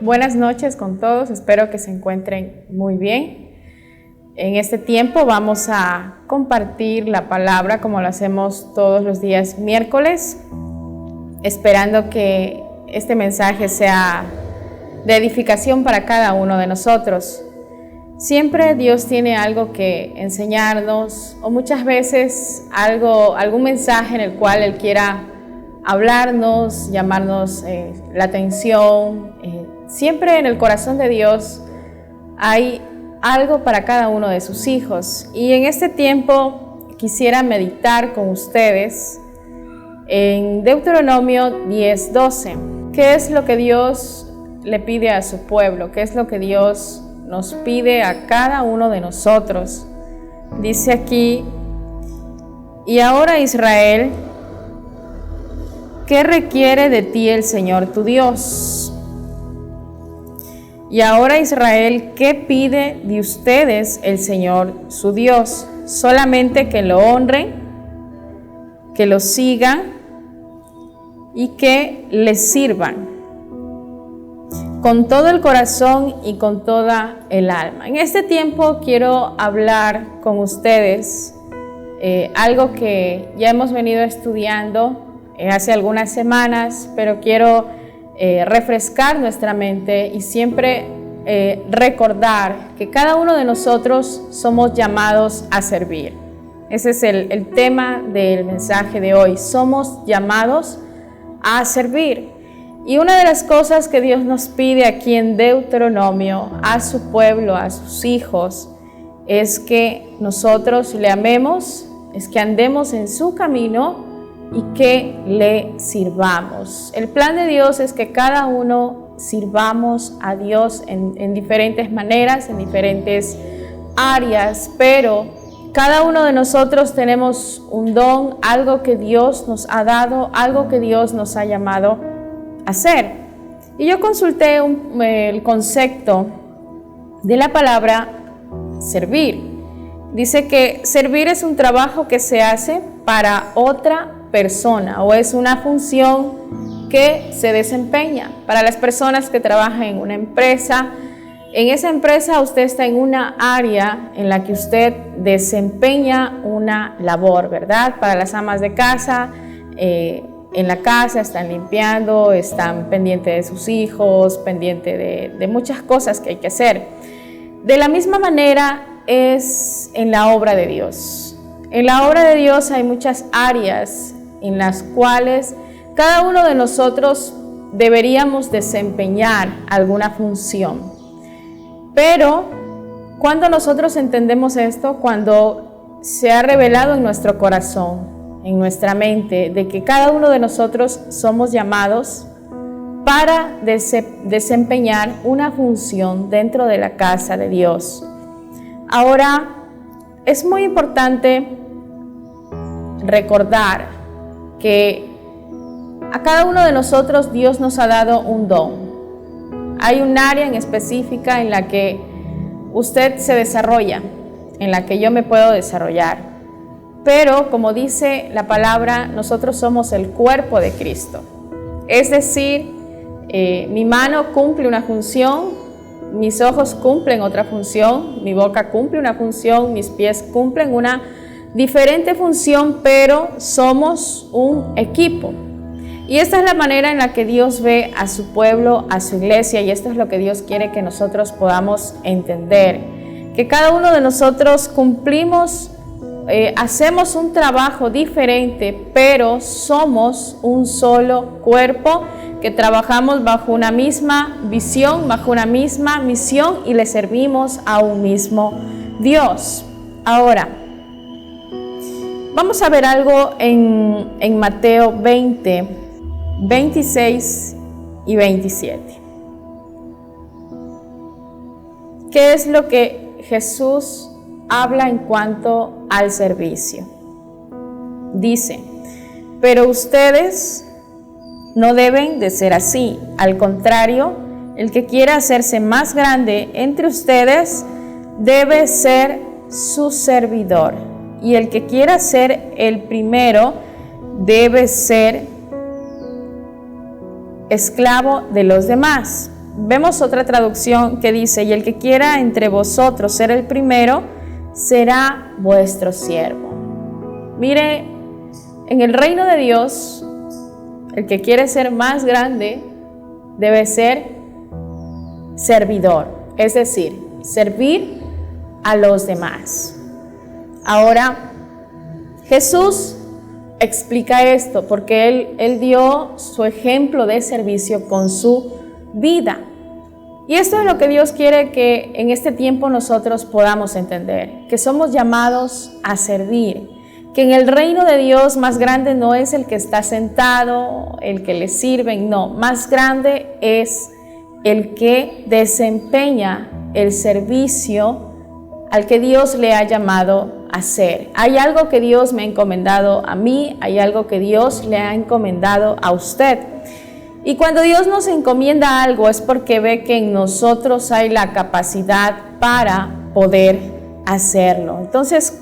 Buenas noches con todos, espero que se encuentren muy bien. En este tiempo vamos a compartir la palabra como lo hacemos todos los días miércoles, esperando que este mensaje sea de edificación para cada uno de nosotros. Siempre Dios tiene algo que enseñarnos o muchas veces algún mensaje en el cual Él quiera hablarnos, llamarnos la atención. Siempre en el corazón de Dios hay algo para cada uno de sus hijos. Y en este tiempo quisiera meditar con ustedes en Deuteronomio 10:12. ¿Qué es lo que Dios le pide a su pueblo? ¿Qué es lo que Dios nos pide a cada uno de nosotros? Dice aquí: y ahora, Israel, ¿qué requiere de ti el Señor tu Dios? Y ahora, Israel, ¿qué pide de ustedes el Señor su Dios? Solamente que lo honren, que lo sigan y que le sirvan con todo el corazón y con toda el alma. En este tiempo quiero hablar con ustedes algo que ya hemos venido estudiando hace algunas semanas, pero quiero refrescar nuestra mente y siempre recordar que cada uno de nosotros somos llamados a servir. Ese es el tema del mensaje de hoy. Somos llamados a servir. Y una de las cosas que Dios nos pide aquí en Deuteronomio a su pueblo, a sus hijos, es que nosotros le amemos, es que andemos en su camino y que le sirvamos. El plan de Dios es que cada uno sirvamos a Dios en diferentes maneras, en diferentes áreas, pero cada uno de nosotros tenemos un don, algo que Dios nos ha dado, algo que Dios nos ha llamado a hacer. Y yo consulté el concepto de la palabra servir. Dice que servir es un trabajo que se hace para otra persona o es una función que se desempeña. Para las personas que trabajan en una empresa, en esa empresa usted está en una área en la que usted desempeña una labor, ¿verdad? Para las amas de casa, en la casa están limpiando, están pendientes de sus hijos, pendientes de muchas cosas que hay que hacer. De la misma manera es en la obra de Dios. En la obra de Dios hay muchas áreas en las cuales cada uno de nosotros deberíamos desempeñar alguna función. Pero cuando nosotros entendemos esto, cuando se ha revelado en nuestro corazón, en nuestra mente, de que cada uno de nosotros somos llamados para desempeñar una función dentro de la casa de Dios. Ahora, es muy importante recordar que a cada uno de nosotros Dios nos ha dado un don. Hay un área en específica en la que usted se desarrolla, en la que yo me puedo desarrollar. Pero, como dice la palabra, nosotros somos el cuerpo de Cristo. Es decir, mi mano cumple una función, mis ojos cumplen otra función, mi boca cumple una función, mis pies cumplen una diferente función, pero somos un equipo. Y esta es la manera en la que Dios ve a su pueblo, a su iglesia, y esto es lo que Dios quiere que nosotros podamos entender. Que cada uno de nosotros cumplimos, hacemos un trabajo diferente, pero somos un solo cuerpo que trabajamos bajo una misma visión, bajo una misma misión y le servimos a un mismo Dios. Ahora, vamos a ver algo en Mateo 20, 26 y 27. ¿Qué es lo que Jesús habla en cuanto al servicio? Dice: pero ustedes no deben de ser así. Al contrario, el que quiera hacerse más grande entre ustedes debe ser su servidor. Y el que quiera ser el primero debe ser esclavo de los demás. vemos otra traducción que dice: y el que quiera entre vosotros ser el primero, será vuestro siervo. Mire, en el reino de Dios, el que quiere ser más grande debe ser servidor, es decir, servir a los demás. Ahora, Jesús explica esto porque Él dio su ejemplo de servicio con su vida. Y esto es lo que Dios quiere que en este tiempo nosotros podamos entender, que somos llamados a servir, que en el reino de Dios más grande no es el que está sentado, el que le sirven, no, más grande es el que desempeña el servicio al que Dios le ha llamado a hacer. Hay algo que Dios me ha encomendado a mí, hay algo que Dios le ha encomendado a usted. Y cuando Dios nos encomienda algo es porque ve que en nosotros hay la capacidad para poder hacerlo. Entonces,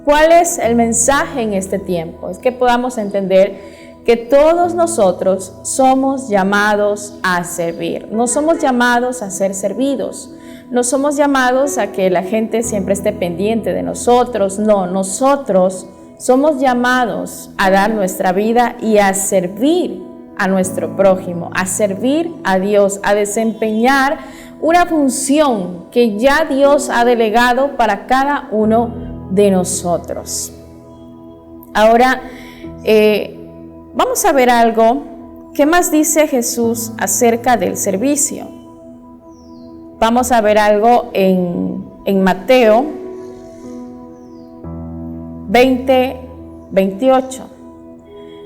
¿cuál es el mensaje en este tiempo? Es que podamos entender que todos nosotros somos llamados a servir. No somos llamados a ser servidos. No somos llamados a que la gente siempre esté pendiente de nosotros. No, nosotros somos llamados a dar nuestra vida y a servir a nuestro prójimo, a servir a Dios, a desempeñar una función que ya Dios ha delegado para cada uno de nosotros. Ahora, vamos a ver algo. ¿Qué más dice Jesús acerca del servicio? Vamos a ver algo en Mateo 20:28.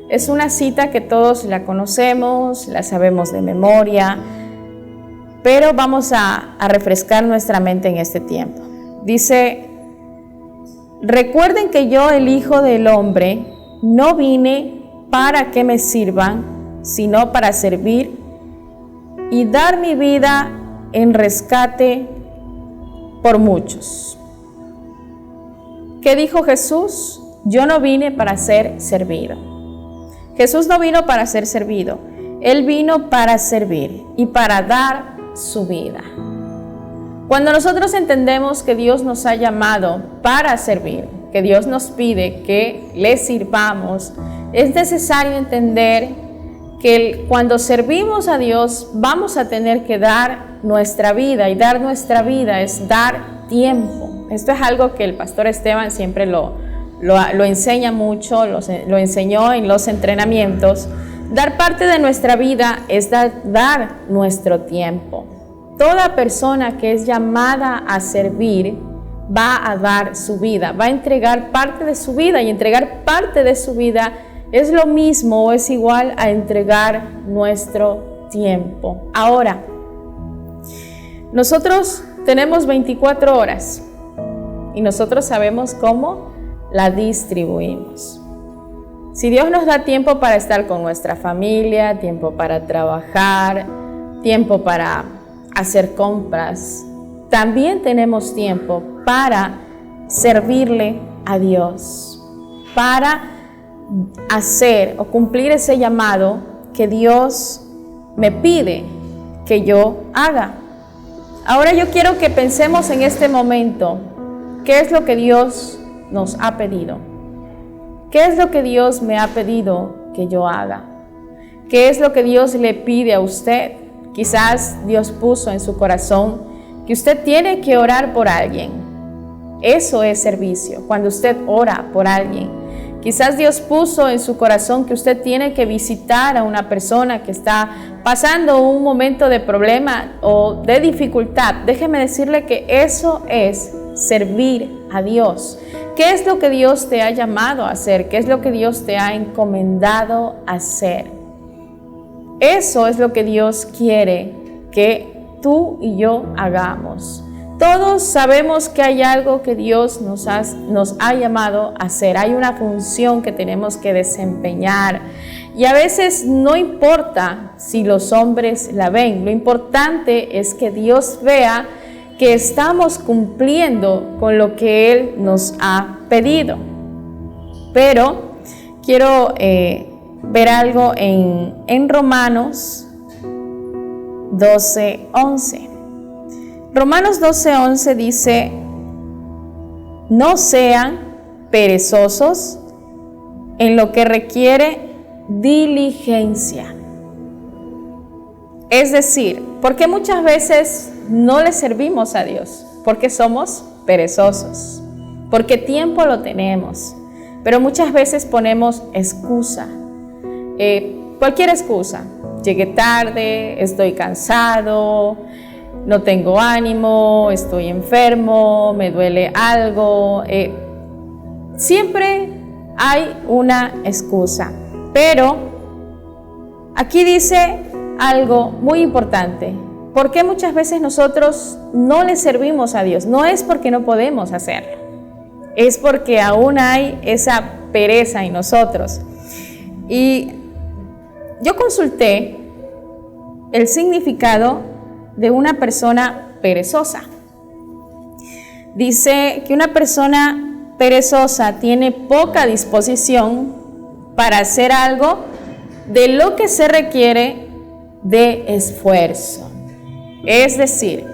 Es una cita que todos la conocemos, la sabemos de memoria, pero vamos a refrescar nuestra mente en este tiempo. Dice: recuerden que yo, el Hijo del Hombre, no vine para que me sirvan, sino para servir y dar mi vida en rescate por muchos. ¿Qué dijo Jesús? Yo no vine para ser servido. Jesús no vino para ser servido. Él vino para servir y para dar su vida. Cuando nosotros entendemos que Dios nos ha llamado para servir, que Dios nos pide que le sirvamos, es necesario entender que cuando servimos a Dios vamos a tener que dar nuestra vida, y dar nuestra vida es dar tiempo. Esto es algo que el pastor Esteban siempre lo enseña mucho, lo enseñó en los entrenamientos. Dar parte de nuestra vida es dar nuestro tiempo. Toda persona que es llamada a servir va a dar su vida, va a entregar parte de su vida, y entregar parte de su vida es lo mismo o es igual a entregar nuestro tiempo. Ahora, nosotros tenemos 24 horas y nosotros sabemos cómo la distribuimos. Si Dios nos da tiempo para estar con nuestra familia, tiempo para trabajar, tiempo para hacer compras, también tenemos tiempo para servirle a Dios, para hacer o cumplir ese llamado que Dios me pide que yo haga. Ahora yo quiero que pensemos en este momento, ¿qué es lo que Dios nos ha pedido? ¿Qué es lo que Dios me ha pedido que yo haga? ¿Qué es lo que Dios le pide a usted? Quizás Dios puso en su corazón que usted tiene que orar por alguien. Eso es servicio, cuando usted ora por alguien. Quizás Dios puso en su corazón que usted tiene que visitar a una persona que está pasando un momento de problema o de dificultad. Déjeme decirle que eso es servir a Dios. ¿Qué es lo que Dios te ha llamado a hacer? ¿Qué es lo que Dios te ha encomendado a hacer? Eso es lo que Dios quiere que tú y yo hagamos. Todos sabemos que hay algo que Dios nos ha llamado a hacer. Hay una función que tenemos que desempeñar. Y a veces no importa si los hombres la ven. Lo importante es que Dios vea que estamos cumpliendo con lo que Él nos ha pedido. Pero quiero ver algo en Romanos 12:11. Romanos 12:11 dice: no sean perezosos en lo que requiere diligencia. Es decir, ¿por qué muchas veces no le servimos a Dios? Porque somos perezosos, porque tiempo lo tenemos, pero muchas veces ponemos excusa, cualquier excusa. Llegué tarde, estoy cansado, no tengo ánimo, estoy enfermo, me duele algo. Siempre hay una excusa, pero aquí dice algo muy importante. ¿Por qué muchas veces nosotros no le servimos a Dios? No es porque no podemos hacerlo, es porque aún hay esa pereza en nosotros. Y yo consulté el significado de una persona perezosa. Dice que una persona perezosa tiene poca disposición para hacer algo de lo que se requiere de esfuerzo. Es decir,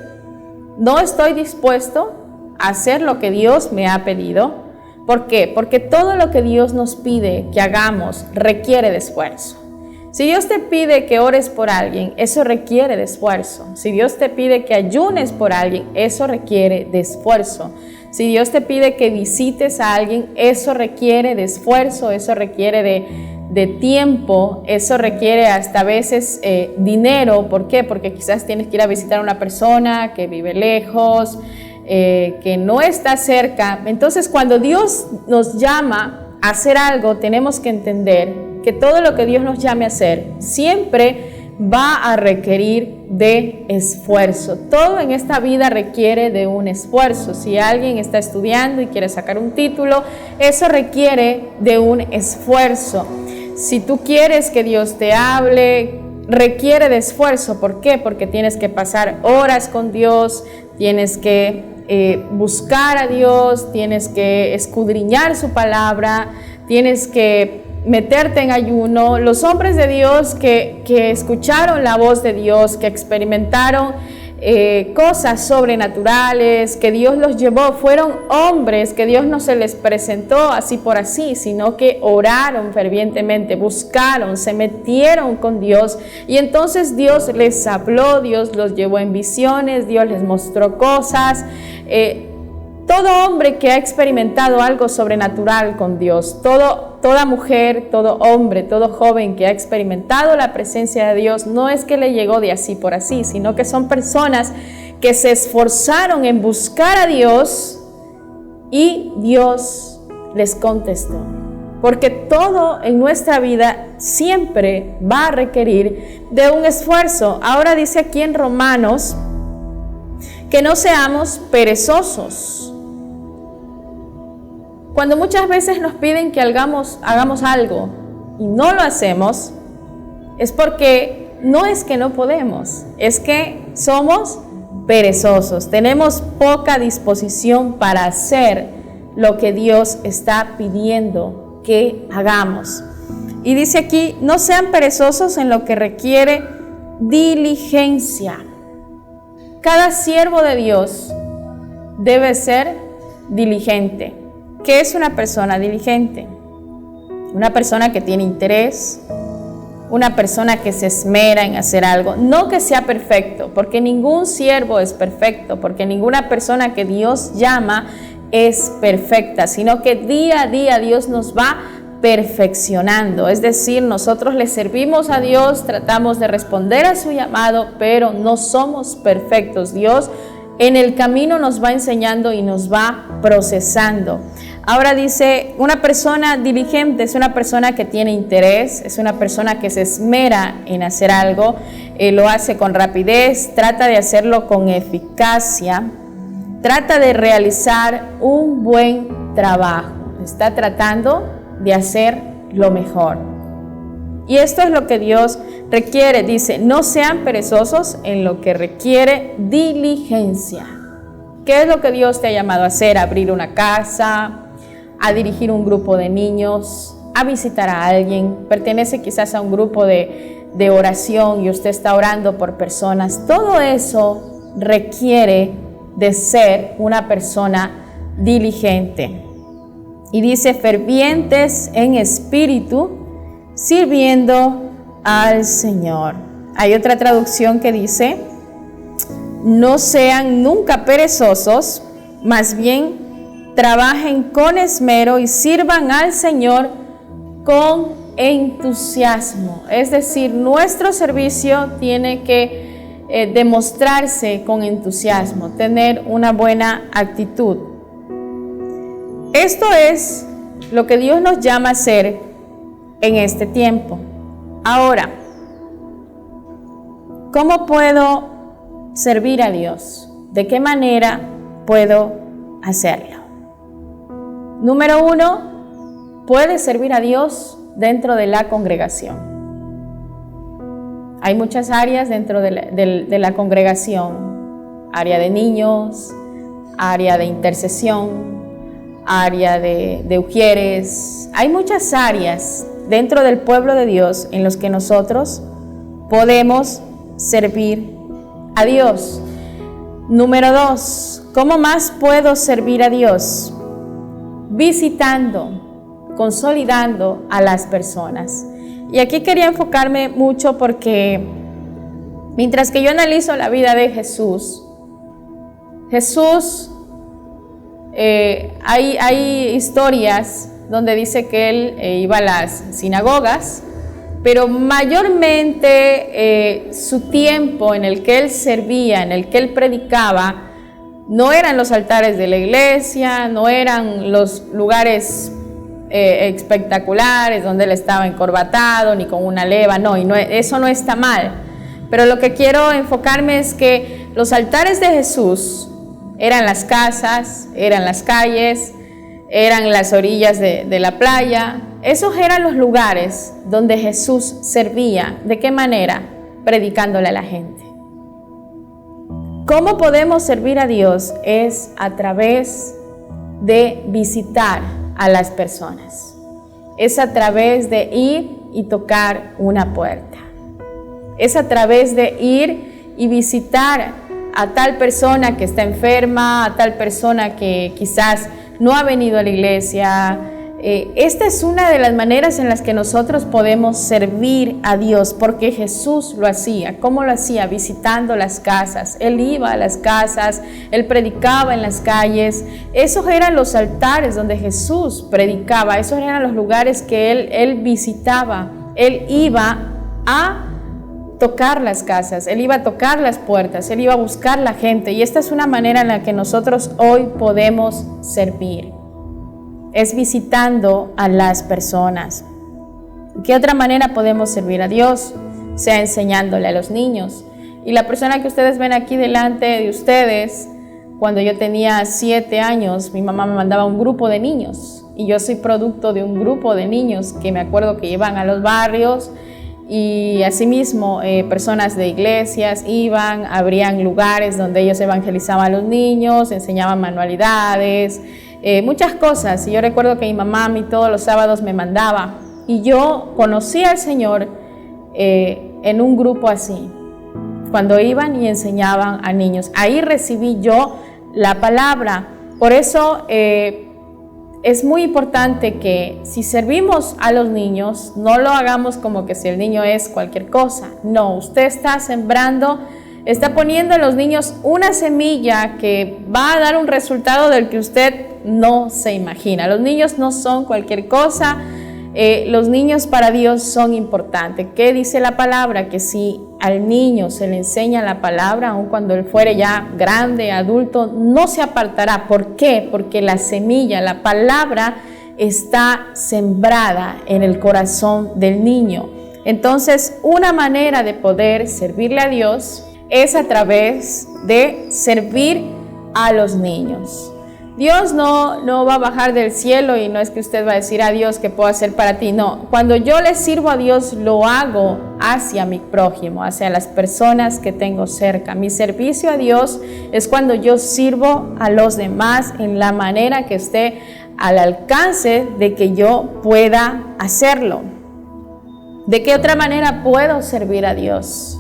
no estoy dispuesto a hacer lo que Dios me ha pedido. ¿Por qué? Porque todo lo que Dios nos pide que hagamos requiere de esfuerzo. Si Dios te pide que ores por alguien, eso requiere de esfuerzo. Si Dios te pide que ayunes por alguien, eso requiere de esfuerzo. Si Dios te pide que visites a alguien, eso requiere de esfuerzo, eso requiere de tiempo, eso requiere hasta a veces dinero. ¿Por qué? Porque quizás tienes que ir a visitar a una persona que vive lejos, que no está cerca. Entonces, cuando Dios nos llama a hacer algo, tenemos que entender que todo lo que Dios nos llame a hacer siempre va a requerir de esfuerzo. Todo en esta vida requiere de un esfuerzo. Si alguien está estudiando y quiere sacar un título, eso requiere de un esfuerzo. Si tú quieres que Dios te hable, requiere de esfuerzo. ¿Por qué? Porque tienes que pasar horas con Dios, tienes que buscar a Dios, tienes que escudriñar su palabra, tienes que meterte en ayuno. Los hombres de Dios que escucharon la voz de Dios, que experimentaron cosas sobrenaturales, que Dios los llevó, fueron hombres que Dios no se les presentó así por así, sino que oraron fervientemente, buscaron, se metieron con Dios, y entonces Dios les habló, Dios los llevó en visiones, Dios les mostró cosas. Todo hombre que ha experimentado algo sobrenatural con Dios, toda mujer, todo hombre, todo joven que ha experimentado la presencia de Dios, no es que le llegó de así por así, sino que son personas que se esforzaron en buscar a Dios y Dios les contestó. Porque todo en nuestra vida siempre va a requerir de un esfuerzo. Ahora dice aquí en Romanos que no seamos perezosos. Cuando muchas veces nos piden que hagamos algo y no lo hacemos, es porque no es que no podemos, es que somos perezosos, tenemos poca disposición para hacer lo que Dios está pidiendo que hagamos. Y dice aquí, no sean perezosos en lo que requiere diligencia. Cada siervo de Dios debe ser diligente. ¿Qué es una persona diligente? Una persona que tiene interés, una persona que se esmera en hacer algo, no que sea perfecto, porque ningún siervo es perfecto, porque ninguna persona que Dios llama es perfecta, sino que día a día Dios nos va perfeccionando. Es decir, nosotros le servimos a Dios, tratamos de responder a su llamado, pero no somos perfectos. Dios en el camino nos va enseñando y nos va procesando. Ahora dice, una persona diligente es una persona que tiene interés, es una persona que se esmera en hacer algo, lo hace con rapidez, trata de hacerlo con eficacia, trata de realizar un buen trabajo, está tratando de hacer lo mejor. Y esto es lo que Dios requiere. Dice, no sean perezosos en lo que requiere diligencia. ¿Qué es lo que Dios te ha llamado a hacer? Abrir una casa, a dirigir un grupo de niños, a visitar a alguien, pertenece quizás a un grupo de de oración y usted está orando por personas, todo eso requiere de ser una persona diligente. Y dice, fervientes en espíritu, sirviendo al Señor. Hay otra traducción que dice, no sean nunca perezosos, más bien trabajen con esmero y sirvan al Señor con entusiasmo. Es decir, nuestro servicio tiene que demostrarse con entusiasmo, tener una buena actitud. Esto es lo que Dios nos llama a hacer en este tiempo. Ahora, ¿cómo puedo servir a Dios? ¿De qué manera puedo hacerlo? Número 1, puedes servir a Dios dentro de la congregación. Hay muchas áreas dentro de la congregación. Área de niños, área de intercesión, área de ujieres. Hay muchas áreas dentro del pueblo de Dios en los que nosotros podemos servir a Dios. Número 2, ¿cómo más puedo servir a Dios? Visitando, consolidando a las personas. Y aquí quería enfocarme mucho porque mientras que yo analizo la vida de Jesús, hay historias donde dice que él iba a las sinagogas, pero mayormente su tiempo en el que él servía, en el que él predicaba, no eran los altares de la iglesia, no eran los lugares espectaculares donde él estaba encorbatado ni con una leva, no, eso no está mal. Pero lo que quiero enfocarme es que los altares de Jesús eran las casas, eran las calles, eran las orillas de la playa. Esos eran los lugares donde Jesús servía. ¿De qué manera? Predicándole a la gente. ¿Cómo podemos servir a Dios? Es a través de visitar a las personas. Es a través de ir y tocar una puerta. Es a través de ir y visitar a tal persona que está enferma, a tal persona que quizás no ha venido a la iglesia. Esta es una de las maneras en las que nosotros podemos servir a Dios, porque Jesús lo hacía. ¿Cómo lo hacía? Visitando las casas. Él iba a las casas, él predicaba en las calles. Esos eran los altares donde Jesús predicaba, esos eran los lugares que él visitaba. Él iba a tocar las casas, él iba a tocar las puertas, él iba a buscar la gente. Y esta es una manera en la que nosotros hoy podemos servir. Es visitando a las personas. ¿Qué otra manera podemos servir a Dios? Sea enseñándole a los niños. Y la persona que ustedes ven aquí delante de ustedes, cuando yo tenía 7 años, mi mamá me mandaba un grupo de niños. Y yo soy producto de un grupo de niños que me acuerdo que iban a los barrios y asimismo personas de iglesias iban, abrían lugares donde ellos evangelizaban a los niños, enseñaban manualidades, muchas cosas. Y yo recuerdo que mi mamá a mí todos los sábados me mandaba, y yo conocí al Señor en un grupo así, cuando iban y enseñaban a niños. Ahí recibí yo la palabra. Por eso es muy importante que si servimos a los niños, no lo hagamos como que si el niño es cualquier cosa. No, usted está sembrando, está poniendo en los niños una semilla que va a dar un resultado del que usted no se imagina. Los niños no son cualquier cosa. Los niños para Dios son importantes. ¿Qué dice la palabra? Que si al niño se le enseña la palabra, aun cuando él fuere ya grande, adulto, no se apartará. ¿Por qué? Porque la semilla, la palabra, está sembrada en el corazón del niño. Entonces, una manera de poder servirle a Dios es a través de servir a los niños. Dios no va a bajar del cielo y no es que usted va a decir a Dios qué puedo hacer para ti. No, cuando yo le sirvo a Dios, lo hago hacia mi prójimo, hacia las personas que tengo cerca. Mi servicio a Dios es cuando yo sirvo a los demás en la manera que esté al alcance de que yo pueda hacerlo. ¿De qué otra manera puedo servir a Dios?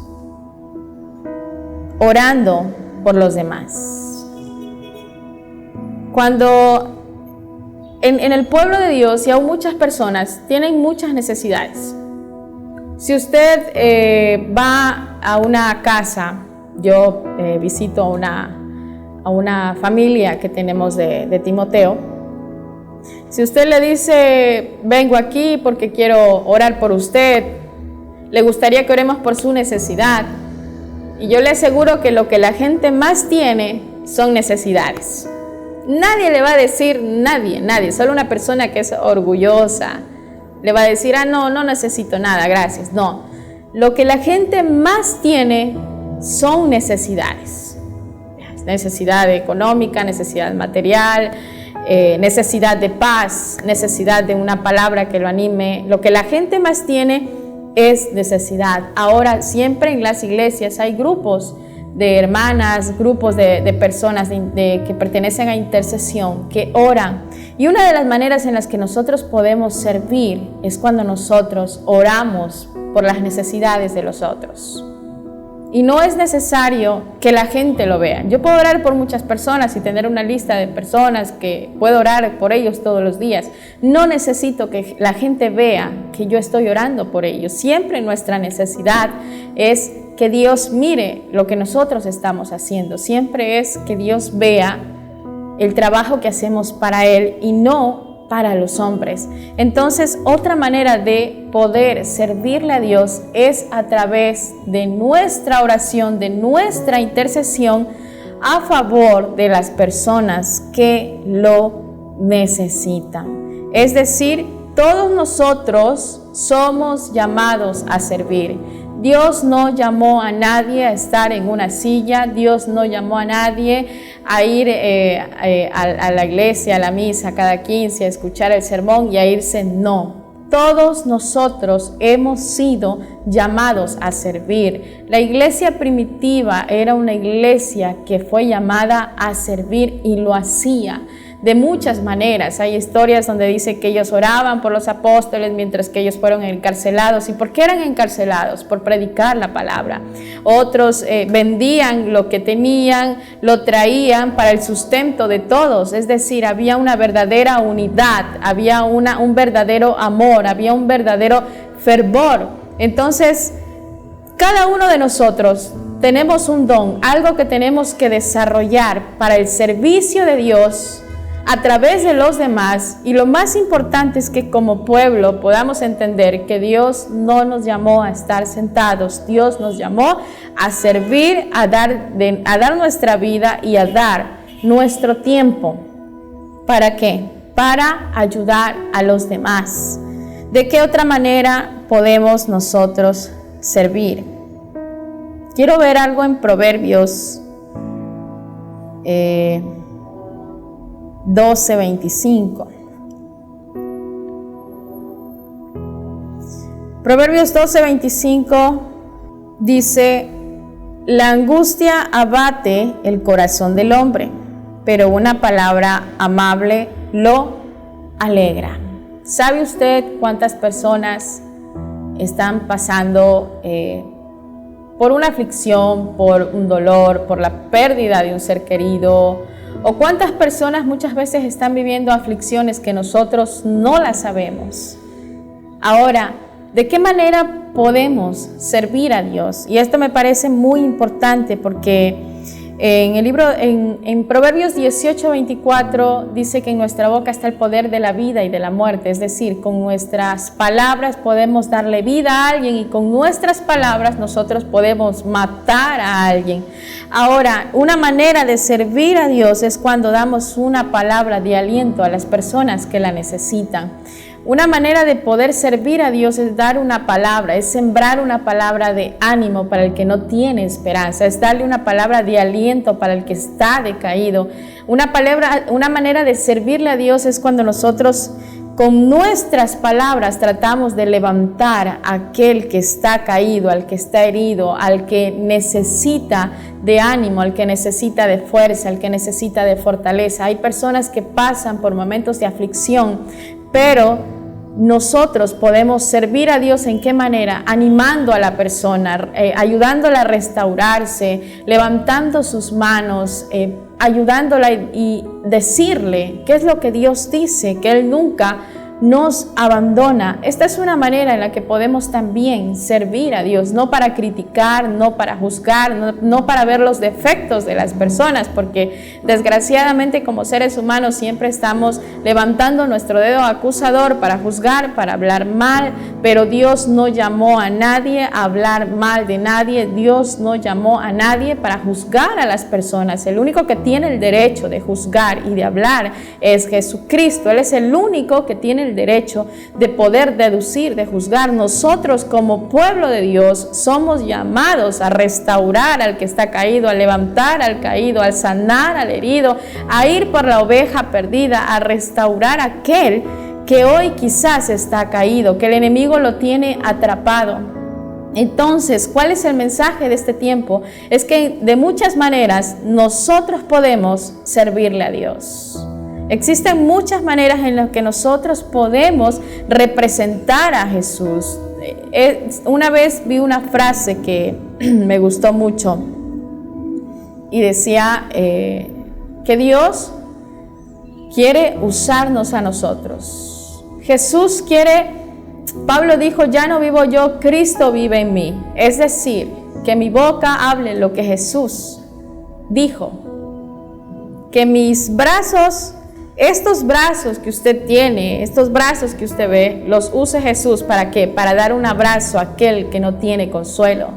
Orando por los demás. Cuando en el pueblo de Dios, y aún muchas personas tienen muchas necesidades. Si usted va a una casa, yo visito a una familia que tenemos de Timoteo. Si usted le dice, vengo aquí porque quiero orar por usted, le gustaría que oremos por su necesidad. Y yo le aseguro que lo que la gente más tiene son necesidades. Nadie le va a decir, nadie, solo una persona que es orgullosa le va a decir, no necesito nada, gracias. No, lo que la gente más tiene son necesidades. Necesidad económica, necesidad material, necesidad de paz, necesidad de una palabra que lo anime. Lo que la gente más tiene es necesidad. Ahora, siempre en las iglesias hay grupos de hermanas, grupos de personas que pertenecen a intercesión, que oran. Y una de las maneras en las que nosotros podemos servir es cuando nosotros oramos por las necesidades de los otros. Y no es necesario que la gente lo vea. Yo puedo orar por muchas personas y tener una lista de personas que puedo orar por ellos todos los días. No necesito que la gente vea que yo estoy orando por ellos. Siempre nuestra necesidad es que Dios mire lo que nosotros estamos haciendo. Siempre es que Dios vea el trabajo que hacemos para Él y no para los hombres. Entonces, otra manera de poder servirle a Dios es a través de nuestra oración, de nuestra intercesión a favor de las personas que lo necesitan. Es decir, todos nosotros somos llamados a servir. Dios no llamó a nadie a estar en una silla, Dios no llamó a nadie a ir a la iglesia, a la misa cada 15, a escuchar el sermón y a irse. No, todos nosotros hemos sido llamados a servir. La iglesia primitiva era una iglesia que fue llamada a servir y lo hacía de muchas maneras. Hay historias donde dice que ellos oraban por los apóstoles mientras que ellos fueron encarcelados. ¿Y por qué eran encarcelados? Por predicar la palabra. Otros vendían lo que tenían, lo traían para el sustento de todos. Es decir, había una verdadera unidad, había un verdadero amor, había un verdadero fervor. Entonces, cada uno de nosotros tenemos un don, algo que tenemos que desarrollar para el servicio de Dios a través de los demás. Y lo más importante es que como pueblo podamos entender que Dios no nos llamó a estar sentados. Dios nos llamó a servir, a dar nuestra vida y a dar nuestro tiempo. ¿Para qué? Para ayudar a los demás. ¿De qué otra manera podemos nosotros servir? Quiero ver algo en Proverbios 12:25. Proverbios 12:25 dice: la angustia abate el corazón del hombre, pero una palabra amable lo alegra. ¿Sabe usted cuántas personas están pasando por una aflicción, por un dolor, por la pérdida de un ser querido? ¿O cuántas personas muchas veces están viviendo aflicciones que nosotros no las sabemos? Ahora, ¿de qué manera podemos servir a Dios? Y esto me parece muy importante porque en Proverbios 18:24 dice que en nuestra boca está el poder de la vida y de la muerte. Es decir, con nuestras palabras podemos darle vida a alguien y con nuestras palabras nosotros podemos matar a alguien. Ahora, una manera de servir a Dios es cuando damos una palabra de aliento a las personas que la necesitan. Una manera de poder servir a Dios es dar una palabra, es sembrar una palabra de ánimo para el que no tiene esperanza, es darle una palabra de aliento para el que está decaído. Una manera de servirle a Dios es cuando nosotros con nuestras palabras tratamos de levantar a aquel que está caído, al que está herido, al que necesita de ánimo, al que necesita de fuerza, al que necesita de fortaleza. Hay personas que pasan por momentos de aflicción, pero nosotros podemos servir a Dios. ¿En qué manera? Animando a la persona, ayudándola a restaurarse, levantando sus manos, ayudándola y decirle qué es lo que Dios dice, que Él nunca nos abandona. Esta es una manera en la que podemos también servir a Dios, no para criticar, no para juzgar, no para ver los defectos de las personas, porque desgraciadamente como seres humanos siempre estamos levantando nuestro dedo acusador para juzgar, para hablar mal, pero Dios no llamó a nadie a hablar mal de nadie. Dios no llamó a nadie para juzgar a las personas. El único que tiene el derecho de juzgar y de hablar es Jesucristo. Él es el único que tiene el derecho de poder deducir, de juzgar. Nosotros como pueblo de Dios somos llamados a restaurar al que está caído, a levantar al caído, a sanar al herido, a ir por la oveja perdida, a restaurar a aquel que hoy quizás está caído, que el enemigo lo tiene atrapado. Entonces, ¿cuál es el mensaje de este tiempo? Es que de muchas maneras nosotros podemos servirle a Dios. Existen muchas maneras en las que nosotros podemos representar a Jesús. Una vez vi una frase que me gustó mucho y decía que Dios quiere usarnos a nosotros. Jesús quiere, Pablo dijo, ya no vivo yo, Cristo vive en mí. Es decir, que mi boca hable lo que Jesús dijo. Que mis brazos, estos brazos que usted tiene, estos brazos que usted ve, los use Jesús. ¿Para qué? Para dar un abrazo a aquel que no tiene consuelo,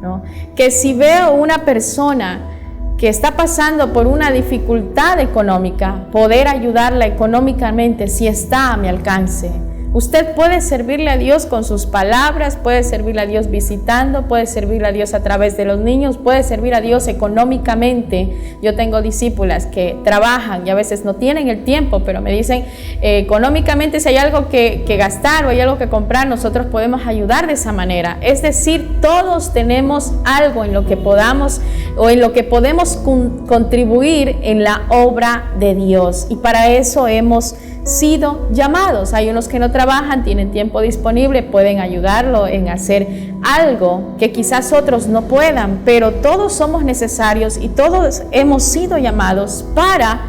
¿no? Que si veo una persona que está pasando por una dificultad económica, poder ayudarla económicamente si está a mi alcance. Usted puede servirle a Dios con sus palabras, puede servirle a Dios visitando, puede servirle a Dios a través de los niños, puede servir a Dios económicamente. Yo tengo discípulas que trabajan y a veces no tienen el tiempo, pero me dicen económicamente si hay algo que gastar o hay algo que comprar, nosotros podemos ayudar de esa manera. Es decir, todos tenemos algo en lo que podamos o en lo que podemos contribuir en la obra de Dios, y para eso hemos sido llamados. Hay unos que no trabajan, tienen tiempo disponible, pueden ayudarlo en hacer algo que quizás otros no puedan, pero todos somos necesarios y todos hemos sido llamados para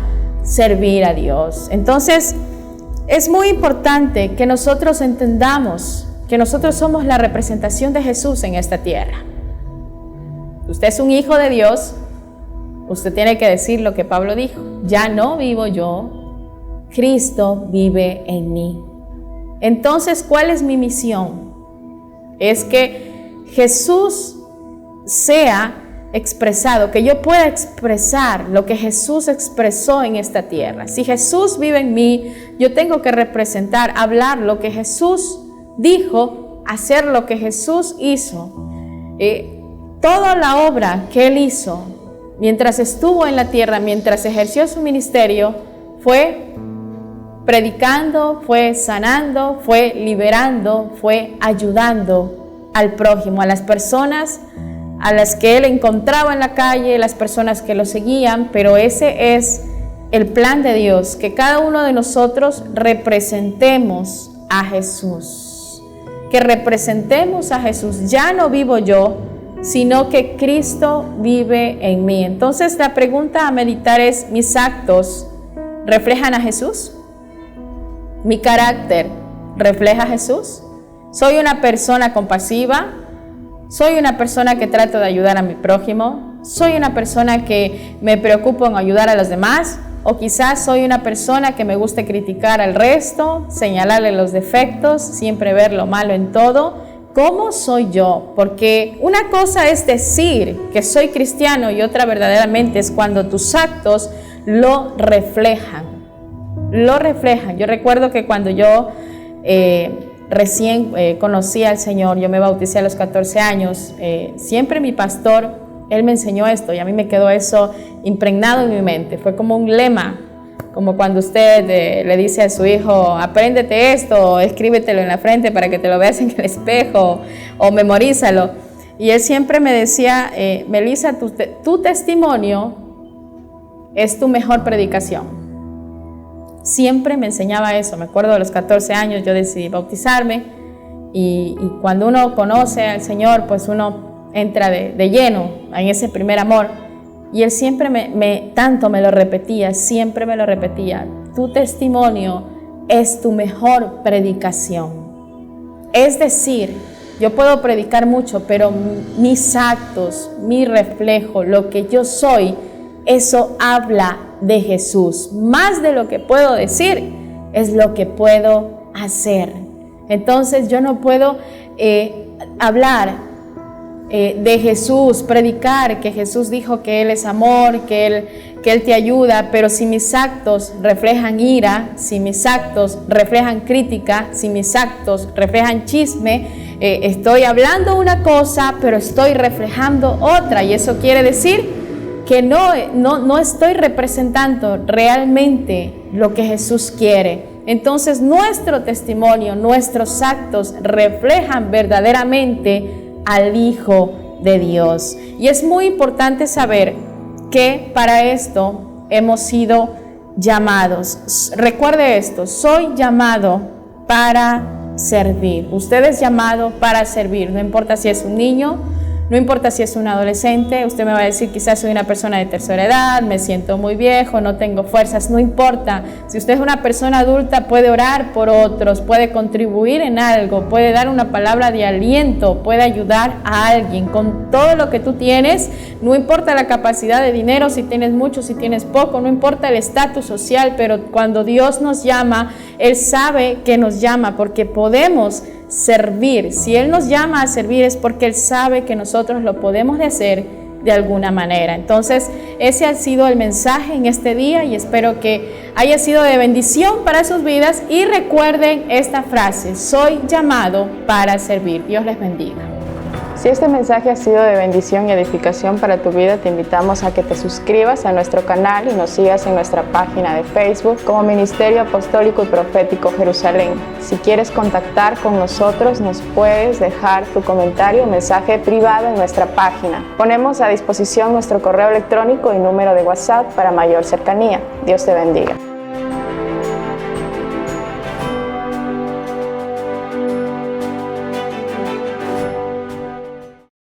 servir a Dios. Entonces, es muy importante que nosotros entendamos que nosotros somos la representación de Jesús en esta tierra. Usted es un hijo de Dios, usted tiene que decir lo que Pablo dijo: ya no vivo yo, Cristo vive en mí. Entonces, ¿cuál es mi misión? Es que Jesús sea expresado, que yo pueda expresar lo que Jesús expresó en esta tierra. Si Jesús vive en mí, yo tengo que representar, hablar lo que Jesús dijo, hacer lo que Jesús hizo. Toda la obra que Él hizo mientras estuvo en la tierra, mientras ejerció su ministerio, fue predicando, fue sanando, fue liberando, fue ayudando al prójimo, a las personas a las que Él encontraba en la calle, las personas que lo seguían. Pero ese es el plan de Dios, que cada uno de nosotros representemos a Jesús, que representemos a Jesús. Ya no vivo yo, sino que Cristo vive en mí. Entonces la pregunta a meditar es: ¿mis actos reflejan a Jesús? ¿Mi carácter refleja a Jesús? ¿Soy una persona compasiva? ¿Soy una persona que trato de ayudar a mi prójimo? ¿Soy una persona que me preocupo en ayudar a los demás? ¿O quizás soy una persona que me gusta criticar al resto, señalarle los defectos, siempre ver lo malo en todo? ¿Cómo soy yo? Porque una cosa es decir que soy cristiano y otra verdaderamente es cuando tus actos lo reflejan. Lo reflejan. Yo recuerdo que cuando yo recién conocí al Señor, yo me bauticé a los 14 años, siempre mi pastor, él me enseñó esto y a mí me quedó eso impregnado en mi mente. Fue como un lema, como cuando usted le dice a su hijo: apréndete esto, escríbetelo en la frente para que te lo veas en el espejo, o memorízalo. Y él siempre me decía: Melissa, tu testimonio es tu mejor predicación. siempre me enseñaba eso. Me acuerdo de los 14 años yo decidí bautizarme y cuando uno conoce al Señor, pues uno entra de lleno en ese primer amor. Y Él siempre tanto me lo repetía, siempre me lo repetía. Tu testimonio es tu mejor predicación. Es decir, yo puedo predicar mucho, pero mis actos, mi reflejo, lo que yo soy, eso habla de Jesús. Más de lo que puedo decir, es lo que puedo hacer. Entonces yo no puedo hablar de Jesús, predicar que Jesús dijo que Él es amor, que Él te ayuda, pero si mis actos reflejan ira, si mis actos reflejan crítica, si mis actos reflejan chisme, estoy hablando una cosa, pero estoy reflejando otra, y eso quiere decir que no estoy representando realmente lo que Jesús quiere. Entonces nuestro testimonio, nuestros actos reflejan verdaderamente al Hijo de Dios. Y es muy importante saber que para esto hemos sido llamados. Recuerde esto, soy llamado para servir. Usted es llamado para servir, no importa si es un niño, no importa si es un adolescente. Usted me va a decir, quizás soy una persona de tercera edad, me siento muy viejo, no tengo fuerzas. No importa. Si usted es una persona adulta, puede orar por otros, puede contribuir en algo, puede dar una palabra de aliento, puede ayudar a alguien. Con todo lo que tú tienes, no importa la capacidad de dinero, si tienes mucho, si tienes poco, no importa el estatus social, pero cuando Dios nos llama, Él sabe que nos llama porque podemos servir. Si Él nos llama a servir es porque Él sabe que nosotros lo podemos hacer de alguna manera. Entonces, ese ha sido el mensaje en este día y espero que haya sido de bendición para sus vidas. Y recuerden esta frase: soy llamado para servir. Dios les bendiga. Si este mensaje ha sido de bendición y edificación para tu vida, te invitamos a que te suscribas a nuestro canal y nos sigas en nuestra página de Facebook como Ministerio Apostólico y Profético Jerusalén. Si quieres contactar con nosotros, nos puedes dejar tu comentario o mensaje privado en nuestra página. Ponemos a disposición nuestro correo electrónico y número de WhatsApp para mayor cercanía. Dios te bendiga.